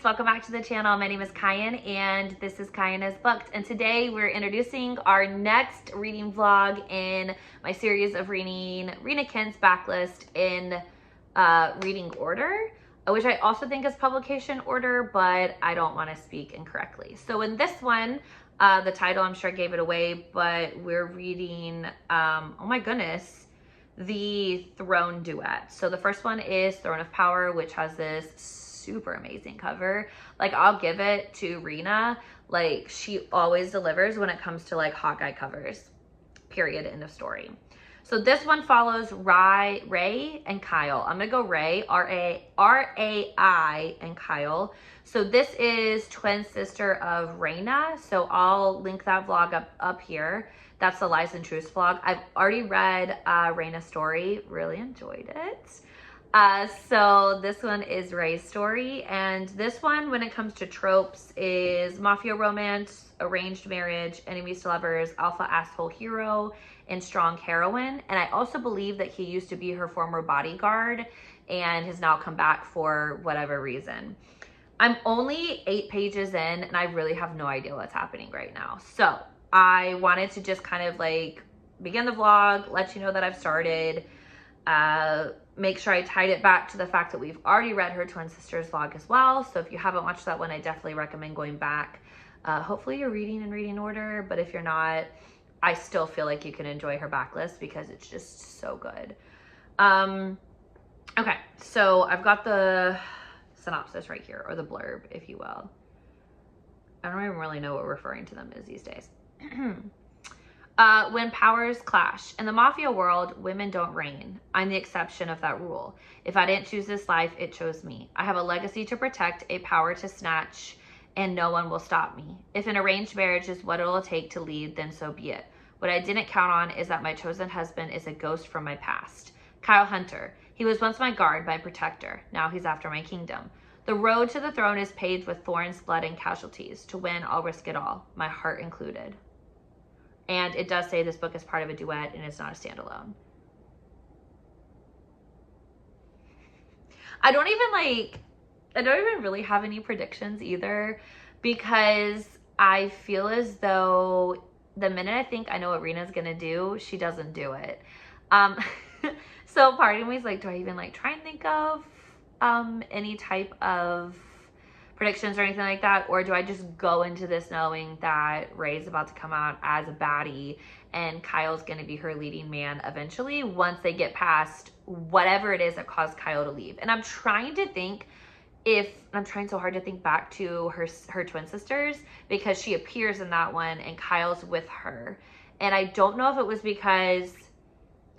welcome back to the channel. My name is Kyin and this is Kyin is Booked, and today we're introducing our next reading vlog in my series of reading Rina Kyin's Backlist in reading order, which I also think is publication order, but I don't want to speak incorrectly. So in this one, the title I'm sure gave it away, but we're reading, oh my goodness, the Throne Duet. So the first one is Throne of Power, which has this super amazing cover. Like, I'll give it to Rina. Like, she always delivers when it comes to like hot guy covers, period, end of story. So this one follows Ray and Kyle. I'm gonna go Ray, R-A-I and Kyle. So this is twin sister of Rina. So I'll link that vlog up here. That's the Lies and Truths vlog. I've already read Rina's story, really enjoyed it. So this one is Ray's story, and this one, when it comes to tropes, is mafia romance, arranged marriage, enemies to lovers, alpha asshole hero, and strong heroine. And I also believe that he used to be her former bodyguard and has now come back for whatever reason. I'm only 8 pages in and I really have no idea what's happening right now. So I wanted to just kind of like begin the vlog, let you know that I've started, make sure I tied it back to the fact that we've already read her twin sisters vlog as well. So if you haven't watched that one, I definitely recommend going back. Hopefully you're reading in reading order, but if you're not, I still feel like you can enjoy her backlist because it's just so good. Okay, so I've got the synopsis right here, or the blurb, if you will. I don't even really know what referring to them is these days. When powers clash. In the mafia world, women don't reign. I'm the exception of that rule. If I didn't choose this life, it chose me. I have a legacy to protect, a power to snatch, and no one will stop me. If an arranged marriage is what it'll take to lead, then so be it. What I didn't count on is that my chosen husband is a ghost from my past. Kyle Hunter. He was once my guard, my protector. Now he's after my kingdom. The road to the throne is paved with thorns, blood, and casualties. To win, I'll risk it all, my heart included. And it does say this book is part of a duet and it's not a standalone. I don't even really have any predictions either, because I feel as though the minute I think I know what Rina's gonna do, she doesn't do it. So part of me is like, do I even like try and think of any type of predictions or anything like that, or do I just go into this knowing that Ray's about to come out as a baddie and Kyle's going to be her leading man eventually once they get past whatever it is that caused Kyle to leave? And I'm trying to think, I'm trying so hard to think back to her twin sisters, because she appears in that one and Kyle's with her, and I don't know if it was because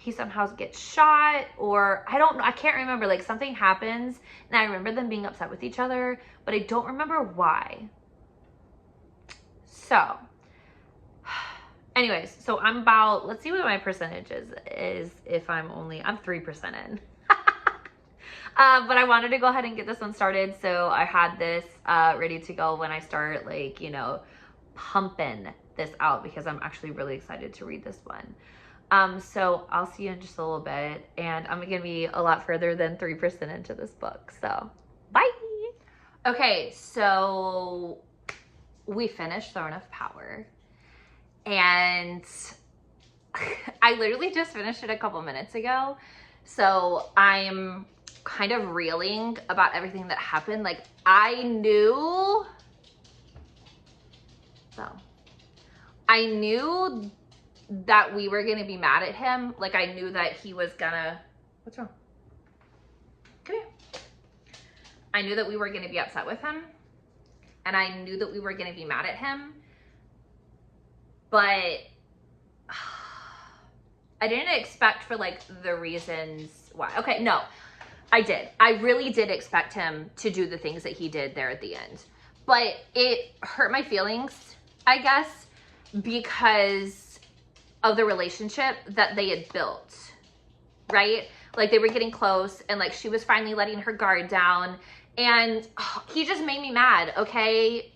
he somehow gets shot, or I don't know, I can't remember. Like, something happens and I remember them being upset with each other, but I don't remember why. So anyways, so I'm about, let's see what my percentage is if I'm 3% in. But I wanted to go ahead and get this one started, so I had this ready to go when I start, like, you know, pumping this out, because I'm actually really excited to read this one. So I'll see you in just a little bit, and I'm gonna be a lot further than 3% into this book, so bye. Okay, so we finished Throne of Power, and I literally just finished it a couple minutes ago, so I'm kind of reeling about everything that happened. Like, I knew that we were gonna be mad at him. Like, I knew that he was gonna, what's wrong? Come here. I knew that we were gonna be upset with him, and I knew that we were gonna be mad at him, but I didn't expect for like the reasons why. Okay, no, I did. I really did expect him to do the things that he did there at the end, but it hurt my feelings, I guess, because of the relationship that they had built, right? Like, they were getting close, and like she was finally letting her guard down, and he just made me mad. Okay,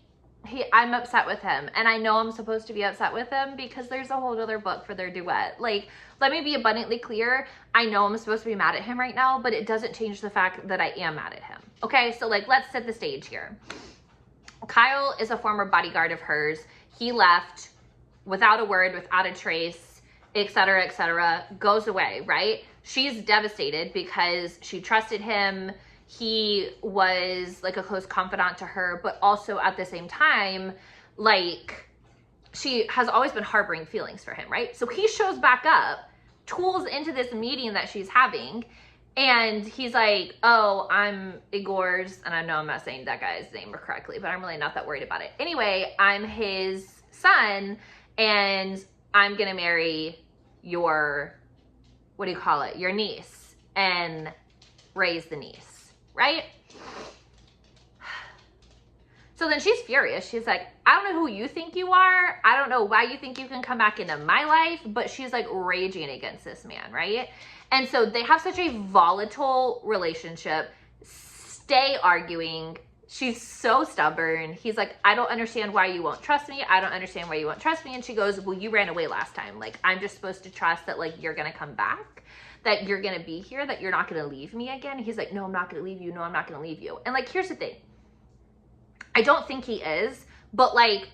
I'm upset with him, and I know I'm supposed to be upset with him because there's a whole other book for their duet. Like, let me be abundantly clear. I know I'm supposed to be mad at him right now, but it doesn't change the fact that I am mad at him. Okay, so like, let's set the stage here. Kyle is a former bodyguard of hers. He left without a word, without a trace, etc., goes away, right? She's devastated because she trusted him. He was like a close confidant to her, but also at the same time, like, she has always been harboring feelings for him, right? So he shows back up, tools into this meeting that she's having, and he's like, oh, I'm Igor's, and I know I'm not saying that guy's name correctly, but I'm really not that worried about it. Anyway, I'm his son, and I'm gonna marry your, what do you call it, your niece, and raise the niece. Right? So then she's furious. She's like, I don't know who you think you are. I don't know why you think you can come back into my life, but she's like raging against this man, right? And so they have such a volatile relationship, stay arguing. She's so stubborn. He's like, I don't understand why you won't trust me. I don't understand why you won't trust me. And she goes, well, you ran away last time. Like, I'm just supposed to trust that like you're gonna come back, that you're gonna be here, that you're not gonna leave me again. He's like, no, I'm not gonna leave you. No, I'm not gonna leave you. And like, here's the thing. I don't think he is, but like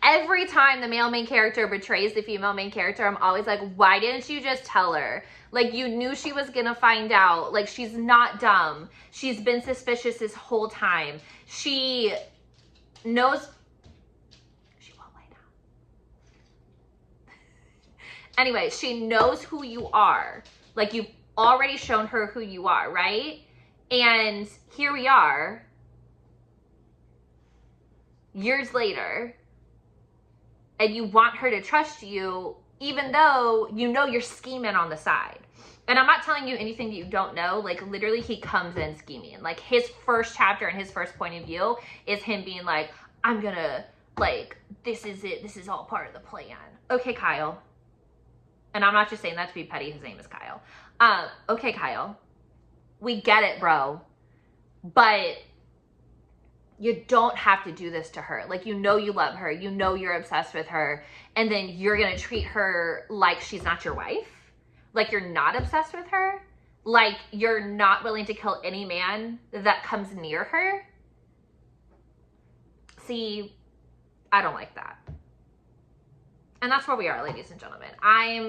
every time the male main character betrays the female main character, I'm always like, why didn't you just tell her? Like, you knew she was gonna find out. Like, she's not dumb. She's been suspicious this whole time. She knows, she won't lay down. Anyway, she knows who you are. Like, you've already shown her who you are, right? And here we are, years later, and you want her to trust you, even though you know you're scheming on the side. And I'm not telling you anything that you don't know. Like, literally, he comes in scheming. Like, his first chapter and his first point of view is him being like, I'm gonna, like, this is it. This is all part of the plan. Okay, Kyle. And I'm not just saying that to be petty. His name is Kyle. Okay, Kyle. We get it, bro. But you don't have to do this to her. Like, you know you love her. You know you're obsessed with her. And then you're going to treat her like she's not your wife. Like, you're not obsessed with her. Like, you're not willing to kill any man that comes near her. See, I don't like that. And that's where we are, ladies and gentlemen. I'm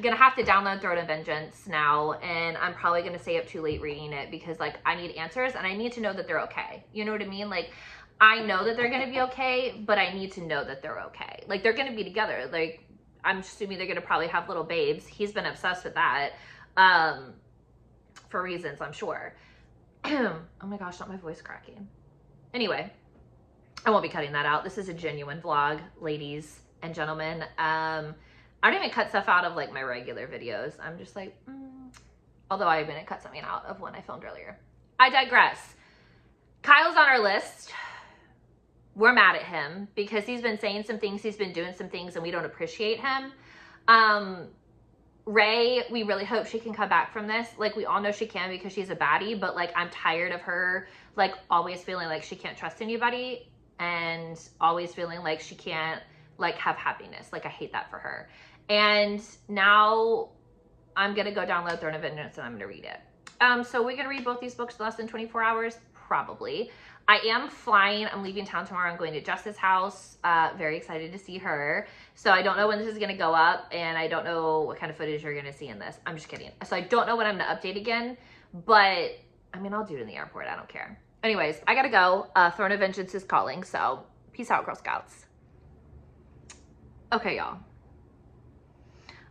gonna have to download Throne of Vengeance now, and I'm probably gonna stay up too late reading it because, like, I need answers and I need to know that they're okay. You know what I mean? Like, I know that they're gonna be okay, but I need to know that they're okay. Like, they're gonna be together. Like, I'm assuming they're gonna probably have little babes. He's been obsessed with that for reasons, I'm sure. Oh my gosh, not my voice cracking. Anyway, I won't be cutting that out. This is a genuine vlog, ladies and gentlemen. I don't even cut stuff out of like my regular videos. I'm just like, although I'm gonna cut something out of one I filmed earlier. I digress. Kyle's on our list. We're mad at him because he's been saying some things, he's been doing some things, and we don't appreciate him. Ray, we really hope she can come back from this. Like, we all know she can because she's a baddie, but like, I'm tired of her like always feeling like she can't trust anybody and always feeling like she can't like have happiness. Like, I hate that for her. And now I'm gonna go download Throne of Vengeance and I'm gonna read it. So we're gonna read both these books in less than 24 hours, probably. I am flying. I'm leaving town tomorrow. I'm going to Jess's house. Very excited to see her. So I don't know when this is gonna go up, and I don't know what kind of footage you're gonna see in this. I'm just kidding. So I don't know when I'm gonna update again, but I mean, I'll do it in the airport. I don't care. Anyways, I gotta go. Throne of Vengeance is calling, so peace out, Girl Scouts. Okay, y'all.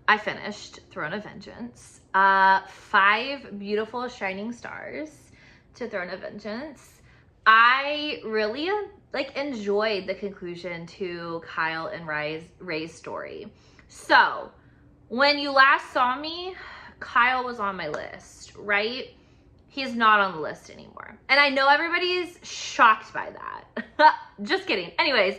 I finished Throne of Vengeance. 5 beautiful shining stars to Throne of Vengeance. I really like enjoyed the conclusion to Kyle and Ray's story. So when you last saw me, Kyle was on my list, right? He's not on the list anymore. And I know everybody's shocked by that. Just kidding. Anyways,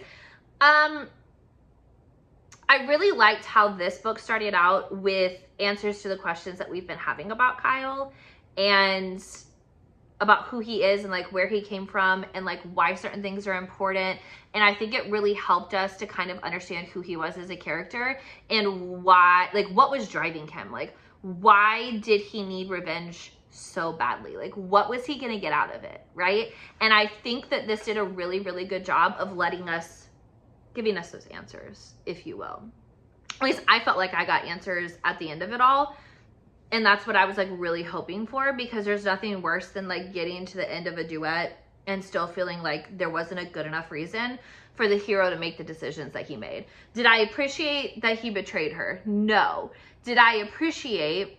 I really liked how this book started out with answers to the questions that we've been having about Kyle and about who he is and like where he came from and like why certain things are important. And I think it really helped us to kind of understand who he was as a character and why, like what was driving him. Like why did he need revenge so badly? Like what was he gonna get out of it, right? And I think that this did a really, really good job of giving us those answers, if you will. At least I felt like I got answers at the end of it all. And that's what I was like really hoping for, because there's nothing worse than like getting to the end of a duet and still feeling like there wasn't a good enough reason for the hero to make the decisions that he made. Did I appreciate that he betrayed her? No. Did I appreciate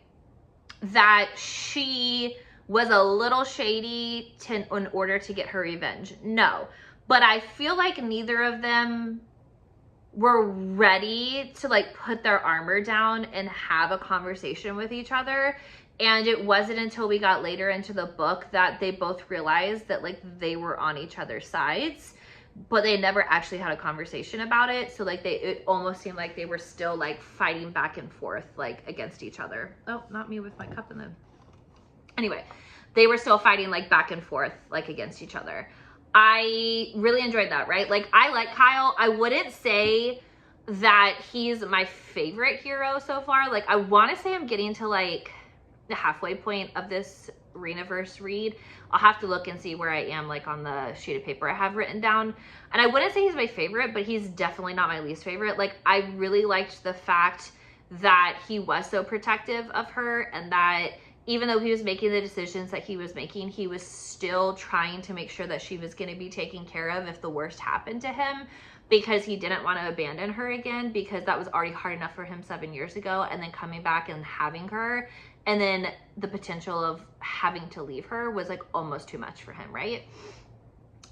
that she was a little shady in order to get her revenge? No. But I feel like neither of them were ready to like put their armor down and have a conversation with each other. And it wasn't until we got later into the book that they both realized that like they were on each other's sides, but they never actually had a conversation about it. So like it almost seemed like they were still like fighting back and forth like against each other. Oh, not me with my cup in the... Anyway, they were still fighting like back and forth like against each other. I really enjoyed that, right? Like I like Kyle. I wouldn't say that he's my favorite hero so far. Like I want to say I'm getting to like the halfway point of this Rinaverse read. I'll have to look and see where I am like on the sheet of paper I have written down. And I wouldn't say he's my favorite, but he's definitely not my least favorite. Like I really liked the fact that he was so protective of her, and that even though he was making the decisions that he was making, he was still trying to make sure that she was going to be taken care of if the worst happened to him, because he didn't want to abandon her again, because that was already hard enough for him 7 years ago. And then coming back and having her, and then the potential of having to leave her was like almost too much for him, right?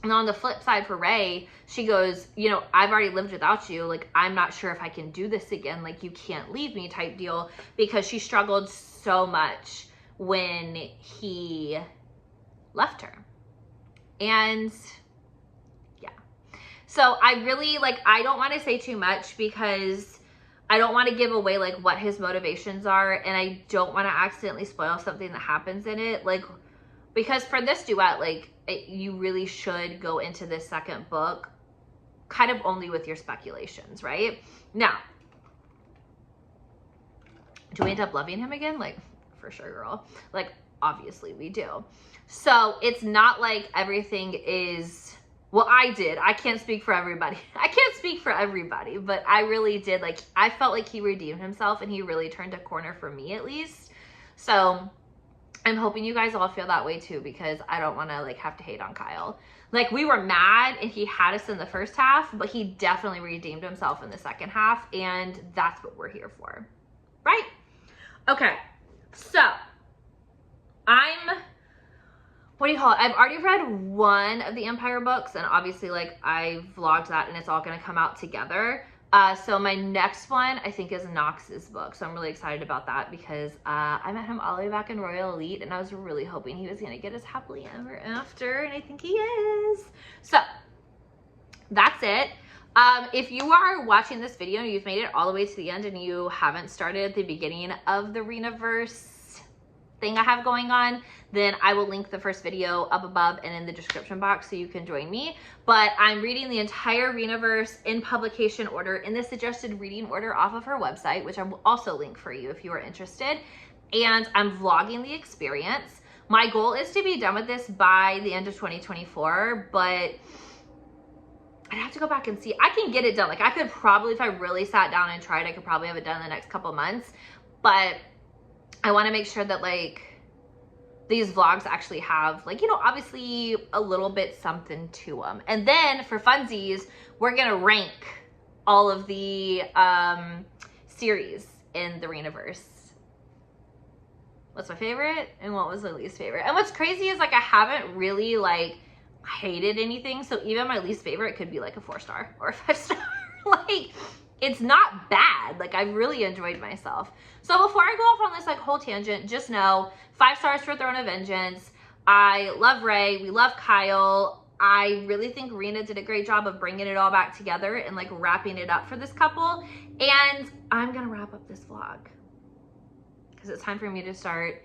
And on the flip side for Ray, she goes, you know, I've already lived without you. Like, I'm not sure if I can do this again. Like, you can't leave me type deal, because she struggled so much when he left her. And yeah, so I really like, I don't want to say too much because I don't want to give away like what his motivations are, and I don't want to accidentally spoil something that happens in it, like, because for this duet, like you really should go into this second book kind of only with your speculations, right? Now, do we end up loving him again? Like, for sure, girl. Like, obviously we do. So it's not like everything is, well, I did. I can't speak for everybody. I can't speak for everybody, but I really did. Like, I felt like he redeemed himself, and he really turned a corner for me, at least. So I'm hoping you guys all feel that way too, because I don't want to like have to hate on Kyle. Like, we were mad and he had us in the first half, but he definitely redeemed himself in the second half, and that's what we're here for, right? Okay. So what do you call it? I've already read one of the Empire books, and obviously like I vlogged that, and it's all going to come out together. So my next one I think is Knox's book. So I'm really excited about that, because I met him all the way back in Royal Elite, and I was really hoping he was going to get his happily ever after, and I think he is. So that's it. If you are watching this video and you've made it all the way to the end and you haven't started the beginning of the Rinaverse thing I have going on, then I will link the first video up above and in the description box so you can join me. But I'm reading the entire Rinaverse in publication order, in the suggested reading order off of her website, which I will also link for you if you are interested. And I'm vlogging the experience. My goal is to be done with this by the end of 2024, but I'd have to go back and see. I can get it done. Like, I could probably, if I really sat down and tried, I could probably have it done in the next couple months. But I want to make sure that like these vlogs actually have like, you know, obviously a little bit something to them. And then for funsies, we're going to rank all of the series in the Rinaverse. What's my favorite and what was my least favorite? And what's crazy is like I haven't really like hated anything, so even my least favorite could be like a 4-star or a 5-star. Like, it's not bad. Like, I've really enjoyed myself. So before I go off on this like whole tangent, just know 5 stars for Throne of Vengeance. I love Ray. We love Kyle. I really think Rina did a great job of bringing it all back together and like wrapping it up for this couple. And I'm gonna wrap up this vlog because it's time for me to start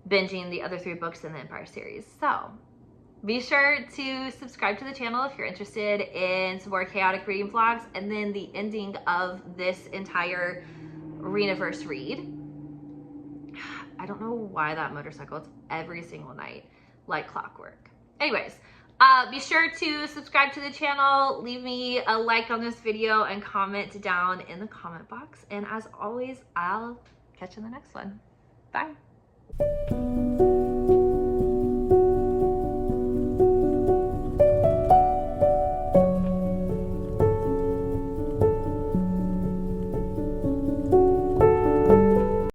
binging the other 3 books in the Empire series. So be sure to subscribe to the channel if you're interested in some more chaotic reading vlogs, and then the ending of this entire Rinaverse read. I don't know why that motorcycle, it's every single night, like clockwork. Anyways, be sure to subscribe to the channel, leave me a like on this video, and comment down in the comment box. And as always, I'll catch you in the next one. Bye.